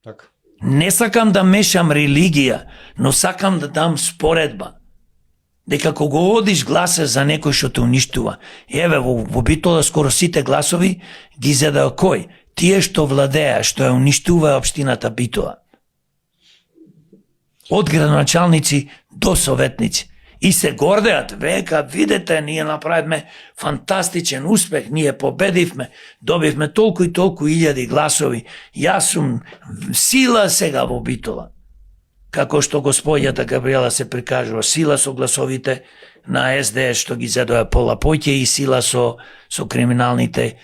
Така. Не сакам да мешам религија, но сакам да дам споредба. Дека кога одиш гласа за некој што те уништува, еве во Битола скоро сите гласови ги зедаа кој? Тие што владеа, што ја уништува општината Битола. Од градоначалници до советници. И се гордеат, века, видете, ние направивме фантастичен успех, ние победивме, добивме толку и толку илјади гласови. Јас сум сила сега во Битола. Како што господјата Габриела се прикажува, сила со гласовите на СДС што ги зедоа пола поќе и сила со криминалните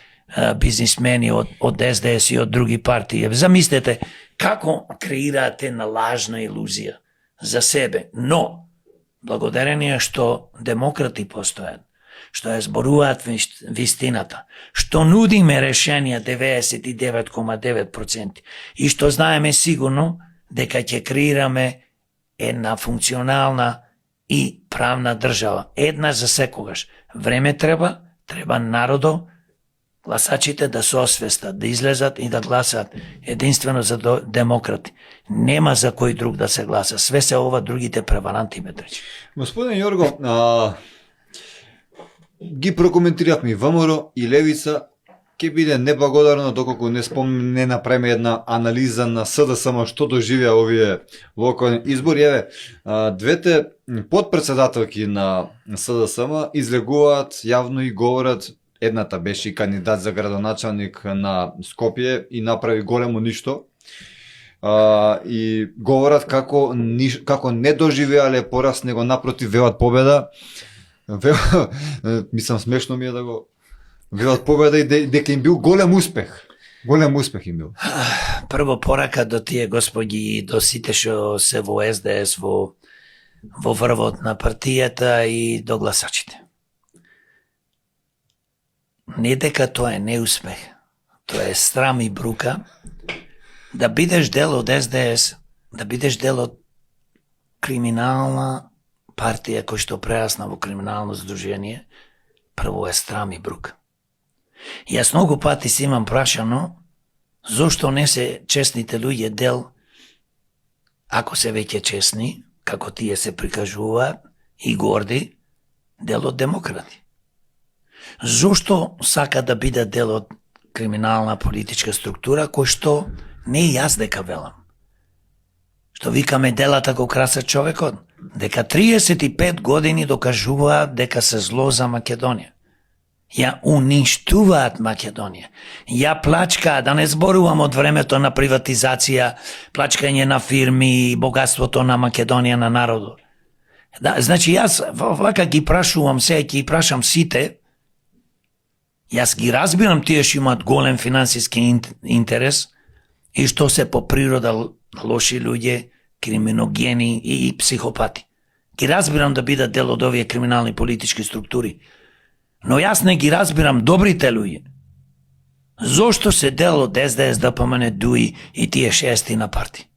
бизнисмени од СДС и од други партии. Замислете како креираат една лажна илузија за себе, но благодарение што демократи постојат, што ја зборуваат вистината, што нудиме решенија 99,9% и што знаеме сигурно дека ќе креираме една функционална и правна држава, една за секогаш. Време треба народо, гласачите да се освестат, да излезат и да гласат единствено за демократи. Нема за кој друг да се гласа. Све се ова другите преваранти, Метрич. Господин Јорго, ги прокоментиравме и ВМРО и Левица, ќе биде неблагодарно доколку не направиме една анализа на СДСМ што доживеа овие локални избори. Еве, двете подпредседателки на СДСМ излегуваат јавно и говорат. Едната беше кандидат за градоначалник на Скопје и направи големо ништо. И говорат како не доживеале пораз, него напротив велат победа. Мислам смешно ми е да го велат победа и дека им бил голем успех. Голем успех им бил. Прво порака до тие господи и до сите што се во СДС, во врвот на партијата и до гласачите. Не дека тоа е неуспех, тоа е срам и брука да бидеш дел од СДС, да бидеш дел од криминална партија кој што прерасна во криминално здружение, прво е срам и брука. Јас многу пати си имам прашано зошто не се честните луѓе дел, ако се веќе честни, како тие се прикажуваат и горди, дел од демократи. Зошто сака да биде дел од криминална политичка структура кој што не јас дека велам. Што викаме делата го красат човекот, дека 35 години докажуваат дека се зло за Македонија. Ја уништуваат Македонија. Ја плачкаат, да не зборувам од времето на приватизација, плачкање на фирми и богатството на Македонија на народот. Да, значи јас вака ги прашувам се, ги прашам сите. Јас ги разбирам тие што имаат голем финансиски интерес и што се по природа лоши луѓе, криминогени и психопати. Ги разбирам да бидат дел од овие криминални политички структури. Но јас не ги разбирам добрите луѓе. Зошто се дел од СДС, ДПМН, ДУИ и тие 6 на парти?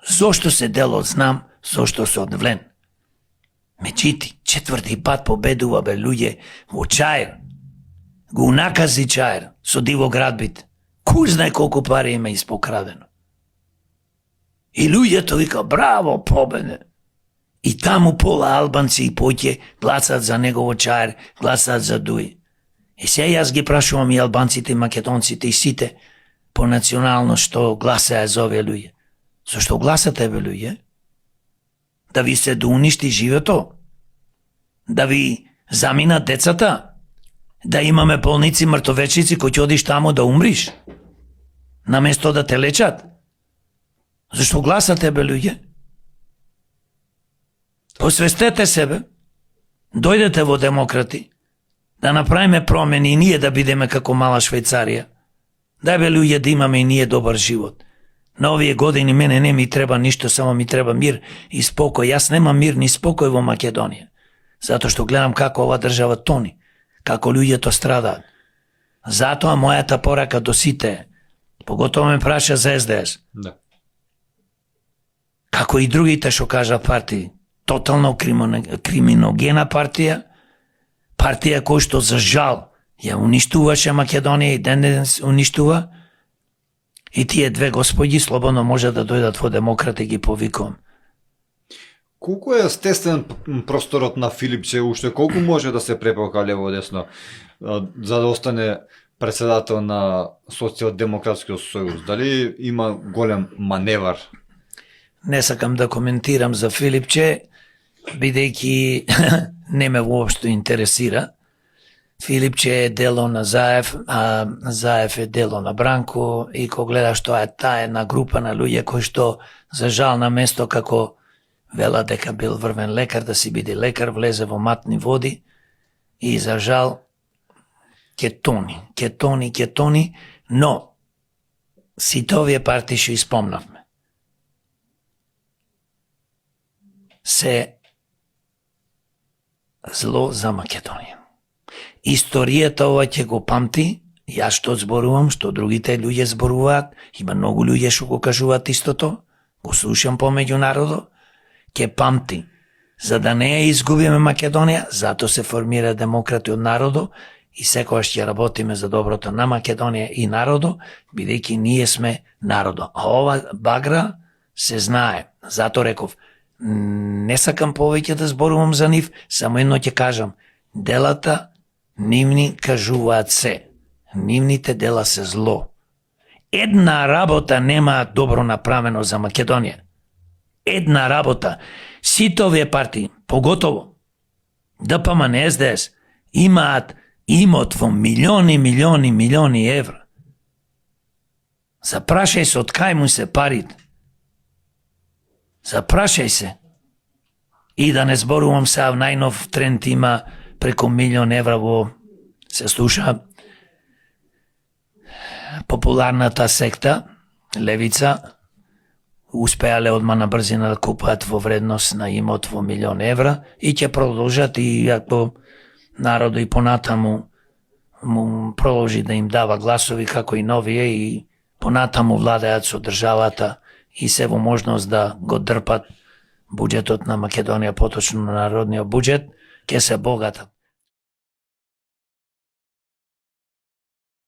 Зошто се дел од ЗНАМ, зошто се од ВЛЕН? Меđutim, 4. пат победува бе луѓе во Чаир. Го накази Чаир со Дивоградбит. Кој знае колку пари има испокрадено. И луѓето вика браво, победе. И таму пола албанци и поќе гласат за него во Чаир, гласат за Дуи. И се јас ги прашувам и албанците, и македонците, и сите по национално што гласаа за овие луѓе. Зошто гласате бе луѓе? Да ви се доуништи живото? Да ви заминат децата? Да имаме болници, мртовечници кои ќе одиш таму да умриш? Наместо да те лечат? Зашто гласате бе луѓе? Посвестете себе, дојдете во демократи, да направиме промени и ние да бидеме како мала Швајцарија. Дај бе луѓе да имаме и ние добар живот. На овие години мене не ми треба ништо, само ми треба мир и спокој. Јас немам мир ни спокој во Македонија. Затоа што гледам како ова држава тони, како луѓето страдаат. Затоа мојата порака до сите, поготово ме праша за СДС. Да. Како и другите што кажа партии, тотално криминогена партија, партија кој што за жал ја уништуваше Македонија и ден уништува, И тие две господи слободно може да дојдат во демократи ги повикувам. Колку е стесен просторот на Филипче, уште колку може да се препока лево десно за да остане председател на Социјалдемократскиот сојуз? Дали има голем маневар? Не сакам да коментирам за Филипче, бидејќи не ме воопшто интересира. Филипче е дело на Заев, а Заев е дело на Бранко и кога гледаш тоа е таа една група на луѓе кои што за жал на место како вела дека бил врвен лекар да си биде лекар, влезе во матни води и за жал ќе тони, но сите овие партии што испомнавме се зло за Македонија. Историјата ова ќе го памти, јас што зборувам, што другите луѓе зборуваат, има многу луѓе што го кажуваат истото, го слушам помеѓу народот, ќе памти. За да не ја изгубиме Македонија, зато се формира демократи од народот и секогаш ќе работиме за доброто на Македонија и народот, бидејќи ние сме народот. А ова багра се знае. Зато реков, не сакам повеќе да зборувам за нив, само едно ќе кажам, делата нивни кажуваат се. Нивните дела се зло. Една работа нема добро направено за Македонија. Една работа. Сите овие партии, поготово ДПМН, СДС, имаат имот во милиони евра. Запрашај се од кај му се парите. Запрашај се. И да не зборувам сега, најнов тренд има преку 1.000.000 евра во, се слуша, популарната секта, Левица, успеале одма на брзина да купаат во вредност на имот во 1.000.000 евра и ќе продолжат и ако народот и понатаму му продолжи да им дава гласови како и новие и понатаму владеат со државата и се во можност да го дрпат буџетот на Македонија, поточно на народниот буџет, ќе се богатат.